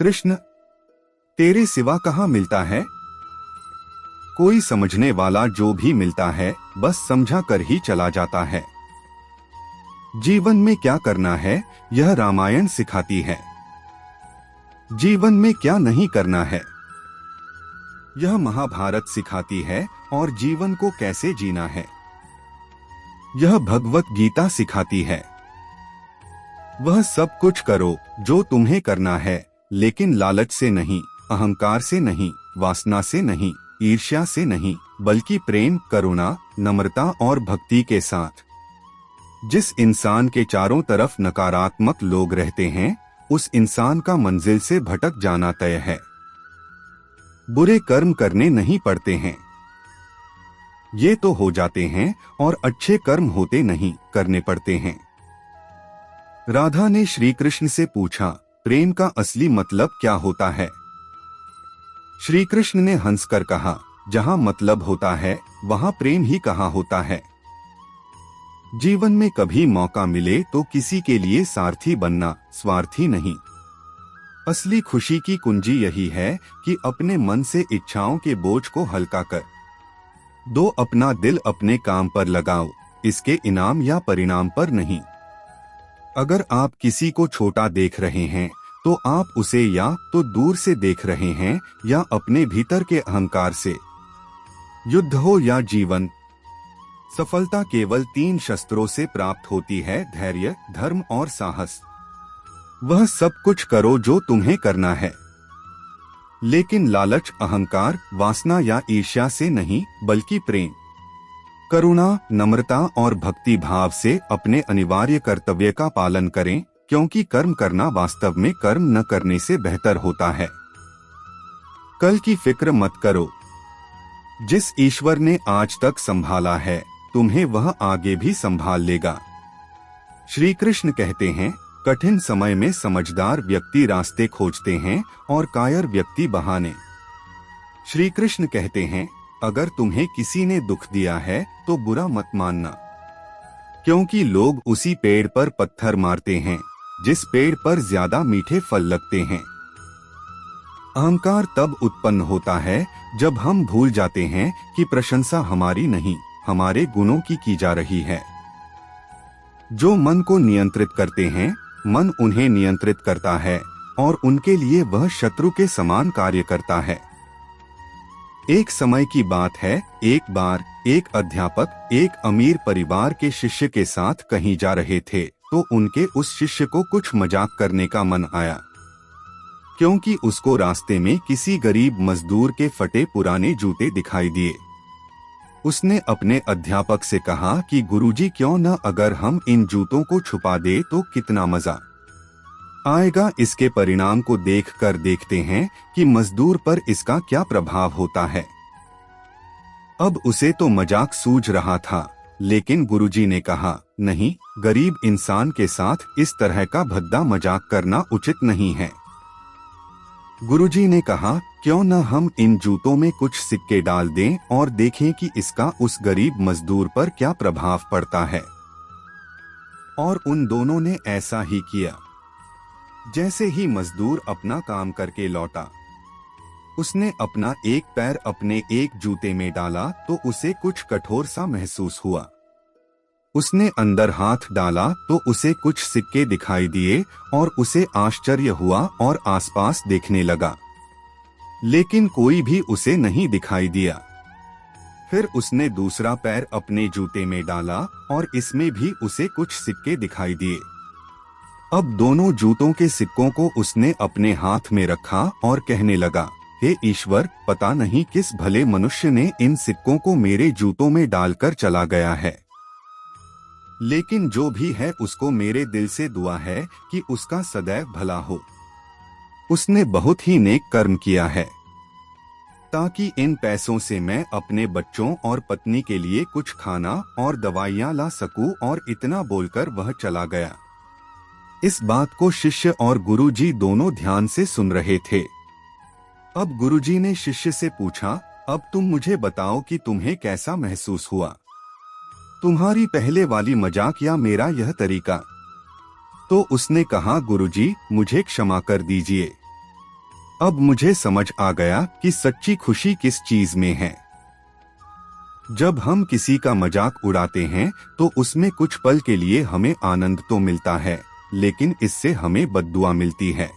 कृष्ण, तेरे सिवा कहाँ मिलता है? कोई समझने वाला जो भी मिलता है बस समझा कर ही चला जाता है। जीवन में क्या करना है यह रामायण सिखाती है। जीवन में क्या नहीं करना है यह महाभारत सिखाती है, और जीवन को कैसे जीना है यह भगवत गीता सिखाती है। वह सब कुछ करो जो तुम्हें करना है, लेकिन लालच से नहीं, अहंकार से नहीं, वासना से नहीं, ईर्ष्या से नहीं, बल्कि प्रेम, करुणा, नम्रता और भक्ति के साथ। जिस इंसान के चारों तरफ नकारात्मक लोग रहते हैं, उस इंसान का मंजिल से भटक जाना तय है। बुरे कर्म करने नहीं पड़ते हैं, ये तो हो जाते हैं, और अच्छे कर्म होते नहीं, करने पड़ते हैं। राधा ने श्री कृष्ण से पूछा, प्रेम का असली मतलब क्या होता है? श्री कृष्ण ने हंसकर कहा, जहां मतलब होता है वहां प्रेम ही कहाँ होता है। जीवन में कभी मौका मिले तो किसी के लिए सारथी बनना, स्वार्थी नहीं। असली खुशी की कुंजी यही है कि अपने मन से इच्छाओं के बोझ को हल्का कर दो, अपना दिल अपने काम पर लगाओ, इसके इनाम या परिणाम पर नहीं। अगर आप किसी को छोटा देख रहे हैं तो आप उसे या तो दूर से देख रहे हैं या अपने भीतर के अहंकार से। युद्ध हो या जीवन, सफलता केवल 3 शस्त्रों से प्राप्त होती है, धैर्य, धर्म और साहस। वह सब कुछ करो जो तुम्हें करना है, लेकिन लालच, अहंकार, वासना या ईर्ष्या से नहीं, बल्कि प्रेम, करुणा, नम्रता और भक्ति भाव से अपने अनिवार्य कर्तव्य का पालन करें, क्योंकि कर्म करना वास्तव में कर्म न करने से बेहतर होता है। कल की फिक्र मत करो। जिस ईश्वर ने आज तक संभाला है, तुम्हें वह आगे भी संभाल लेगा। श्री कृष्ण कहते हैं, कठिन समय में समझदार व्यक्ति रास्ते खोजते हैं और कायर व्यक्ति बहाने। श्री कृष्ण कहते हैं, अगर तुम्हें किसी ने दुख दिया है तो बुरा मत मानना, क्योंकि लोग उसी पेड़ पर पत्थर मारते हैं जिस पेड़ पर ज्यादा मीठे फल लगते हैं। अहंकार तब उत्पन्न होता है जब हम भूल जाते हैं कि प्रशंसा हमारी नहीं, हमारे गुणों की जा रही है। जो मन को नियंत्रित करते हैं, मन उन्हें नियंत्रित करता है और उनके लिए वह शत्रु के समान कार्य करता है। एक समय की बात है, एक बार एक अध्यापक एक अमीर परिवार के शिष्य के साथ कहीं जा रहे थे, तो उनके उस शिष्य को कुछ मजाक करने का मन आया, क्योंकि उसको रास्ते में किसी गरीब मजदूर के फटे पुराने जूते दिखाई दिए। उसने अपने अध्यापक से कहा कि गुरुजी, क्यों न अगर हम इन जूतों को छुपा दे तो कितना मजा आएगा। इसके परिणाम को देखकर देखते हैं कि मजदूर पर इसका क्या प्रभाव होता है। अब उसे तो मजाक सूझ रहा था, लेकिन गुरुजी ने कहा, नहीं, गरीब इंसान के साथ इस तरह का भद्दा मजाक करना उचित नहीं है। गुरुजी ने कहा, क्यों न हम इन जूतों में कुछ सिक्के डाल दें और देखें कि इसका उस गरीब मजदूर पर क्या प्रभाव पड़ता है। और उन दोनों ने ऐसा ही किया। जैसे ही मजदूर अपना काम करके लौटा, उसने अपना एक पैर अपने एक जूते में डाला तो उसे कुछ कठोर सा महसूस हुआ। उसने अंदर हाथ डाला तो उसे कुछ सिक्के दिखाई दिए और उसे आश्चर्य हुआ और आसपास देखने लगा, लेकिन कोई भी उसे नहीं दिखाई दिया। फिर उसने दूसरा पैर अपने जूते में डाला और इसमें भी उसे कुछ सिक्के दिखाई दिए। अब दोनों जूतों के सिक्कों को उसने अपने हाथ में रखा और कहने लगा, हे ईश्वर, पता नहीं किस भले मनुष्य ने इन सिक्कों को मेरे जूतों में डालकर चला गया है, लेकिन जो भी है उसको मेरे दिल से दुआ है कि उसका सदैव भला हो। उसने बहुत ही नेक कर्म किया है, ताकि इन पैसों से मैं अपने बच्चों और पत्नी के लिए कुछ खाना और दवाइयाँ ला सकूं। और इतना बोलकर वह चला गया। इस बात को शिष्य और गुरुजी दोनों ध्यान से सुन रहे थे। अब गुरुजी ने शिष्य से पूछा, अब तुम मुझे बताओ कि तुम्हें कैसा महसूस हुआ, तुम्हारी पहले वाली मजाक या मेरा यह तरीका? तो उसने कहा, गुरुजी, मुझे क्षमा कर दीजिए। अब मुझे समझ आ गया कि सच्ची खुशी किस चीज में है। जब हम किसी का मजाक उड़ाते हैं तो उसमें कुछ पल के लिए हमें आनंद तो मिलता है, लेकिन इससे हमें बद्दुआ मिलती है।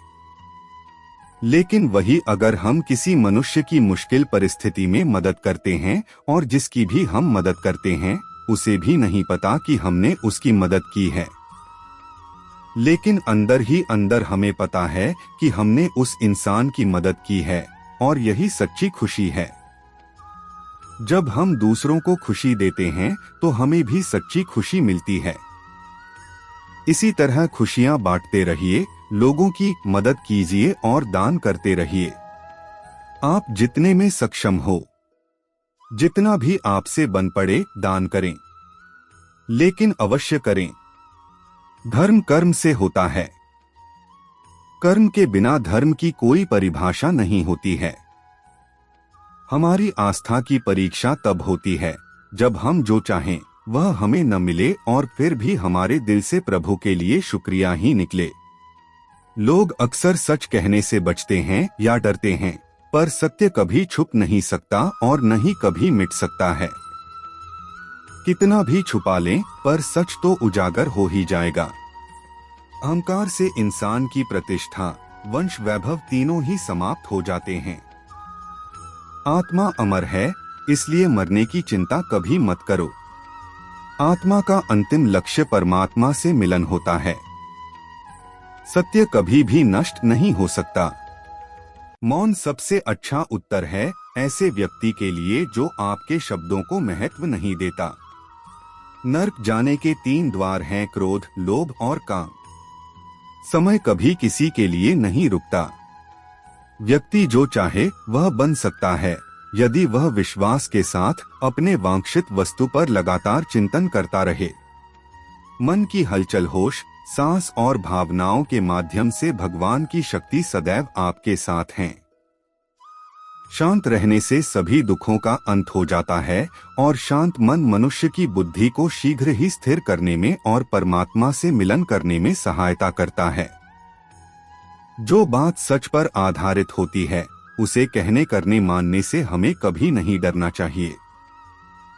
लेकिन वही अगर हम किसी मनुष्य की मुश्किल परिस्थिति में मदद करते हैं और जिसकी भी हम मदद करते हैं उसे भी नहीं पता कि हमने उसकी मदद की है, लेकिन अंदर ही अंदर हमें पता है कि हमने उस इंसान की मदद की है, और यही सच्ची खुशी है। जब हम दूसरों को खुशी देते हैं तो हमें भी सच्ची खुशी मिलती है। इसी तरह खुशियां बांटते रहिए, लोगों की मदद कीजिए और दान करते रहिए। आप जितने में सक्षम हो, जितना भी आपसे बन पड़े दान करें, लेकिन अवश्य करें। धर्म कर्म से होता है। कर्म के बिना धर्म की कोई परिभाषा नहीं होती है। हमारी आस्था की परीक्षा तब होती है जब हम जो चाहें वह हमें न मिले और फिर भी हमारे दिल से प्रभु के लिए शुक्रिया ही निकले। लोग अक्सर सच कहने से बचते हैं या डरते हैं, पर सत्य कभी छुप नहीं सकता और न ही कभी मिट सकता है। कितना भी छुपा लें पर सच तो उजागर हो ही जाएगा। अहंकार से इंसान की प्रतिष्ठा, वंश वैभव तीनों ही समाप्त हो जाते हैं। आत्मा अमर है, इसलिए मरने की चिंता कभी मत करो। आत्मा का अंतिम लक्ष्य परमात्मा से मिलन होता है। सत्य कभी भी नष्ट नहीं हो सकता। मौन सबसे अच्छा उत्तर है ऐसे व्यक्ति के लिए जो आपके शब्दों को महत्व नहीं देता। नर्क जाने के 3 द्वार हैं, क्रोध, लोभ और काम। समय कभी किसी के लिए नहीं रुकता। व्यक्ति जो चाहे वह बन सकता है यदि वह विश्वास के साथ अपने वांछित वस्तु पर लगातार चिंतन करता रहे। मन की हलचल, होश, सांस और भावनाओं के माध्यम से भगवान की शक्ति सदैव आपके साथ है। शांत रहने से सभी दुखों का अंत हो जाता है और शांत मन मनुष्य की बुद्धि को शीघ्र ही स्थिर करने में और परमात्मा से मिलन करने में सहायता करता है। जो बात सच पर आधारित होती है उसे कहने करने मानने से हमें कभी नहीं डरना चाहिए।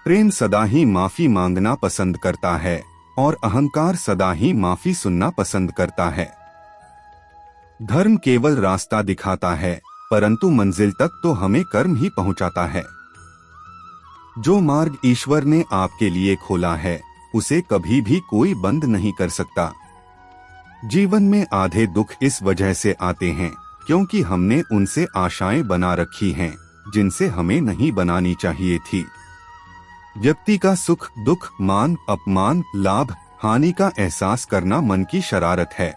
प्रेम सदा ही माफी मांगना पसंद करता है और अहंकार सदा ही माफी सुनना पसंद करता है। धर्म केवल रास्ता दिखाता है, परंतु मंजिल तक तो हमें कर्म ही पहुंचाता है। जो मार्ग ईश्वर ने आपके लिए खोला है उसे कभी भी कोई बंद नहीं कर सकता। जीवन में आधे दुख इस वजह से आते हैं क्योंकि हमने उनसे आशाएं बना रखी हैं जिनसे हमें नहीं बनानी चाहिए थी। व्यक्ति का सुख दुख, मान अपमान, लाभ हानि का एहसास करना मन की शरारत है।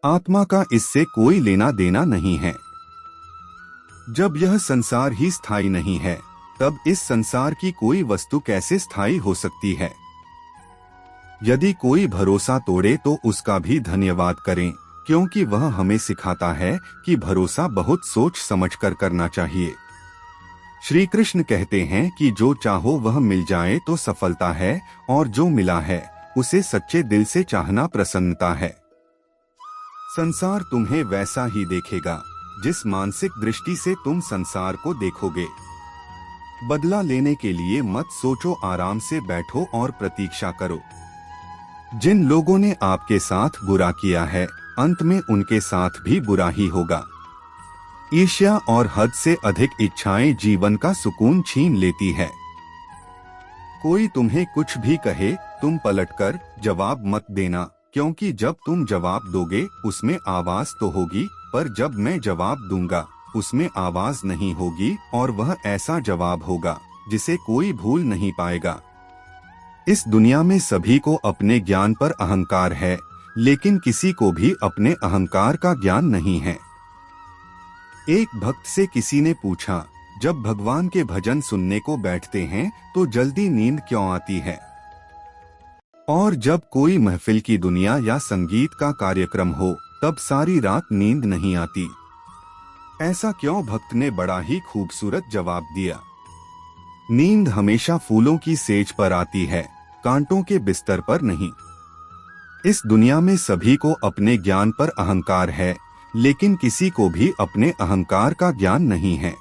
आत्मा का इससे कोई लेना देना नहीं है। जब यह संसार ही स्थायी नहीं है तब इस संसार की कोई वस्तु कैसे स्थायी हो सकती है। यदि कोई भरोसा तोड़े तो उसका भी धन्यवाद करें, क्योंकि वह हमें सिखाता है कि भरोसा बहुत सोच समझकर करना चाहिए। श्री कृष्ण कहते हैं कि जो चाहो वह मिल जाए तो सफलता है, और जो मिला है उसे सच्चे दिल से चाहना प्रसन्नता है। संसार तुम्हें वैसा ही देखेगा जिस मानसिक दृष्टि से तुम संसार को देखोगे। बदला लेने के लिए मत सोचो, आराम से बैठो और प्रतीक्षा करो। जिन लोगों ने आपके साथ बुरा किया है अंत में उनके साथ भी बुरा ही होगा। ईर्ष्या और हद से अधिक इच्छाएं जीवन का सुकून छीन लेती है। कोई तुम्हें कुछ भी कहे तुम पलटकर जवाब मत देना, क्योंकि जब तुम जवाब दोगे उसमें आवाज तो होगी, पर जब मैं जवाब दूंगा उसमें आवाज नहीं होगी, और वह ऐसा जवाब होगा जिसे कोई भूल नहीं पाएगा। इस दुनिया में सभी को अपने ज्ञान पर अहंकार है, लेकिन किसी को भी अपने अहंकार का ज्ञान नहीं है। एक भक्त से किसी ने पूछा, जब भगवान के भजन सुनने को बैठते हैं तो जल्दी नींद क्यों आती है, और जब कोई महफिल की दुनिया या संगीत का कार्यक्रम हो तब सारी रात नींद नहीं आती, ऐसा क्यों? भक्त ने बड़ा ही खूबसूरत जवाब दिया, नींद हमेशा फूलों की सेज पर आती है, कांटों के बिस्तर पर नहीं। इस दुनिया में सभी को अपने ज्ञान पर अहंकार है, लेकिन किसी को भी अपने अहंकार का ज्ञान नहीं है।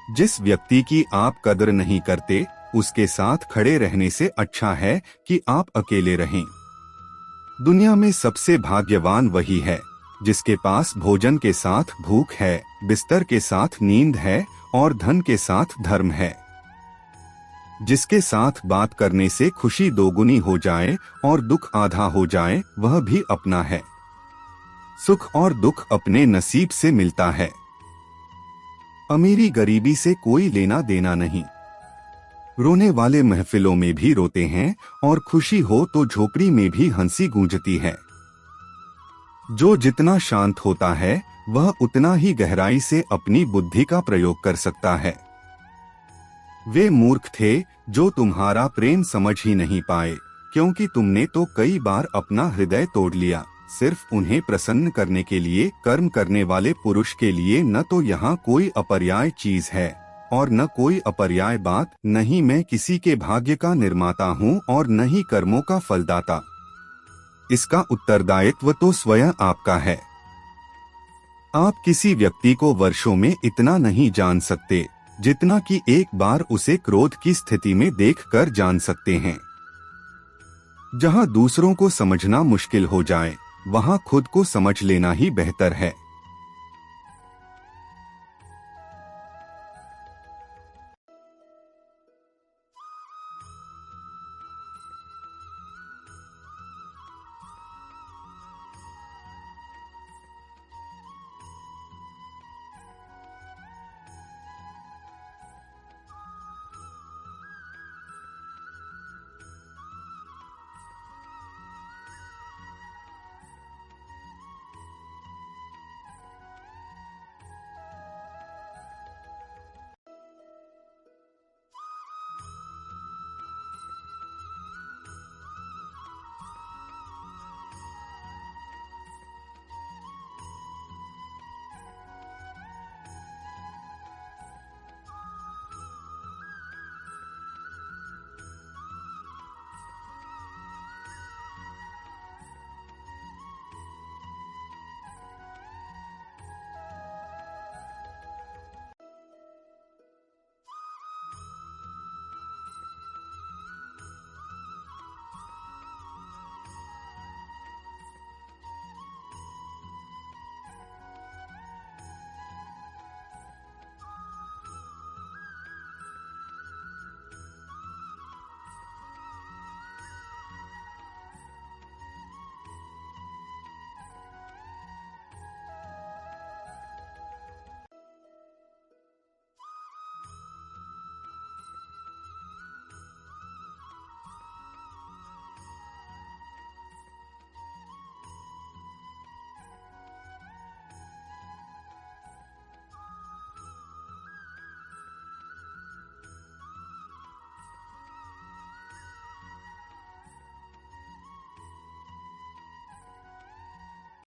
जिस व्यक्ति की आप कदर नहीं करते, उसके साथ खड़े रहने से अच्छा है कि आप अकेले रहें। दुनिया में सबसे भाग्यवान वही है जिसके पास भोजन के साथ भूख है, बिस्तर के साथ नींद है और धन के साथ धर्म है। जिसके साथ बात करने से खुशी दोगुनी हो जाए और दुख आधा हो जाए, वह भी अपना है। सुख और दुख अपने नसीब से मिलता है। अमीरी गरीबी से कोई लेना देना नहीं। रोने वाले महफिलों में भी रोते हैं और खुशी हो तो झोपड़ी में भी हंसी गूंजती है। जो जितना शांत होता है, वह उतना ही गहराई से अपनी बुद्धि का प्रयोग कर सकता है। वे मूर्ख थे जो तुम्हारा प्रेम समझ ही नहीं पाए, क्योंकि तुमने तो कई बार अपना हृदय तोड़ लिया। सिर्फ उन्हें प्रसन्न करने के लिए कर्म करने वाले पुरुष के लिए न तो यहाँ कोई अपर्याय चीज है और न कोई अपर्याय बात। नहीं मैं किसी के भाग्य का निर्माता हूँ और न ही कर्मों का फलदाता। इसका उत्तरदायित्व तो स्वयं आपका है। आप किसी व्यक्ति को वर्षों में इतना नहीं जान सकते जितना कि एक बार उसे क्रोध की स्थिति में देखकर जान सकते हैं। जहां दूसरों को समझना मुश्किल हो जाए, वहां खुद को समझ लेना ही बेहतर है।